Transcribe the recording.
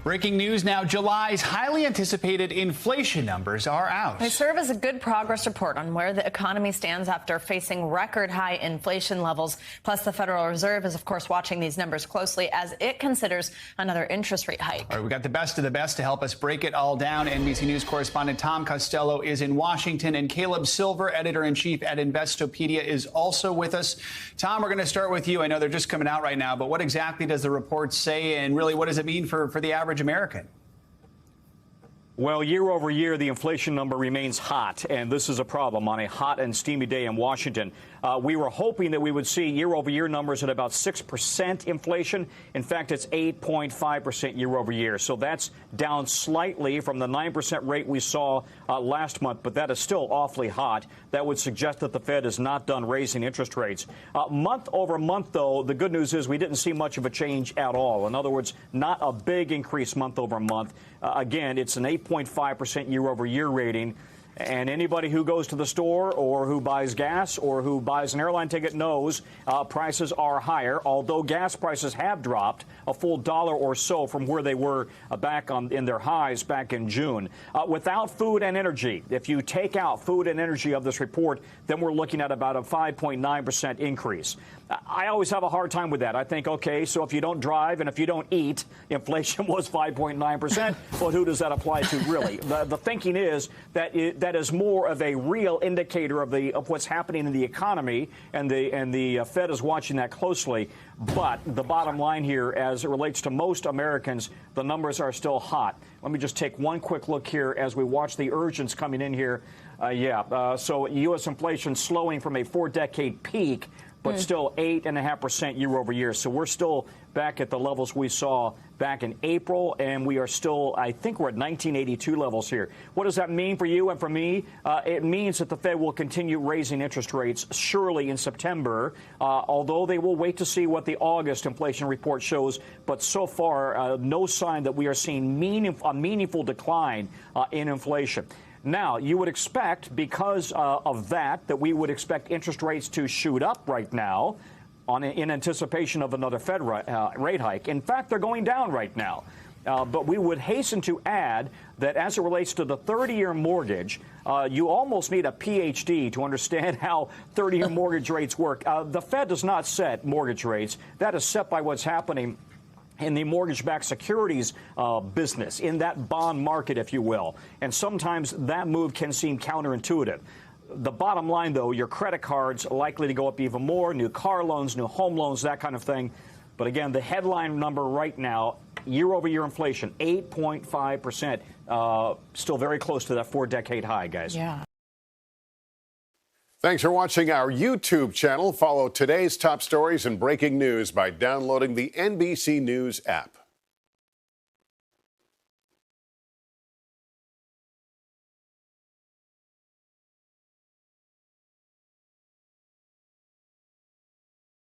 Breaking news now, July's highly anticipated inflation numbers are out. They serve as a good progress report on where the economy stands after facing record high inflation levels. Plus, the Federal Reserve is, of course, watching these numbers closely as it considers another interest rate hike. All right, we got the best of the best to help us break it all down. NBC News correspondent Tom Costello is in Washington, and Caleb Silver, editor-in-chief at Investopedia, is also with us. Tom, we're going to start with you. I know they're just coming out right now, but what exactly does the report say, and really what does it mean for the average American? Well, year over year, the inflation number remains hot, and this is a problem on a hot and steamy day in Washington. We were hoping that we would see year-over-year numbers at about 6% inflation. In fact, it's 8.5% year-over-year. So that's down slightly from the 9% rate we saw last month, but that is still awfully hot. That would suggest that the Fed is not done raising interest rates. Month over month, though, the good news is we didn't see much of a change at all. In other words, not a big increase month over month. Again, it's an 8.5% year-over-year rating. And anybody who goes to the store or who buys gas or who buys an airline ticket knows prices are higher, although gas prices have dropped a full $1 or so from where they were back in their highs back in June. Without food and energy, if you take out food and energy of this report, then we're looking at about a 5.9% increase. I always have a hard time with that. I think, OK, so if you don't drive and if you don't eat, inflation was 5.9%. Well, who does that apply to, really? The thinking is that that is more of a real indicator of what's happening in the economy, and the Fed is watching that closely. But the bottom line here, as it relates to most Americans, the numbers are still hot. Let me just take one quick look here as we watch the urgents coming in here. So U.S. inflation slowing from a 4-decade peak, but still 8.5% year over year. So we're still back at the levels we saw back in April, and we are still, I think we're at 1982 levels here. What does that mean for you and for me? It means that the Fed will continue raising interest rates surely in September, although they will wait to see what the August inflation report shows. But so far, no sign that we are seeing a meaningful decline in inflation. Now, you would expect, because of that we would expect interest rates to shoot up right now in anticipation of another Fed rate hike. In fact, they're going down right now. But we would hasten to add that as it relates to the 30-year mortgage, you almost need a Ph.D. to understand how 30-year mortgage rates work. The Fed does not set mortgage rates. That is set by what's happening in the mortgage-backed securities business, in that bond market, if you will. And sometimes that move can seem counterintuitive. The bottom line, though, your credit cards are likely to go up even more, new car loans, new home loans, that kind of thing. But again, the headline number right now, year-over-year inflation, 8.5%, still very close to that 4-decade high, guys. Yeah. Thanks for watching our YouTube channel. Follow today's top stories and breaking news by downloading the NBC News app.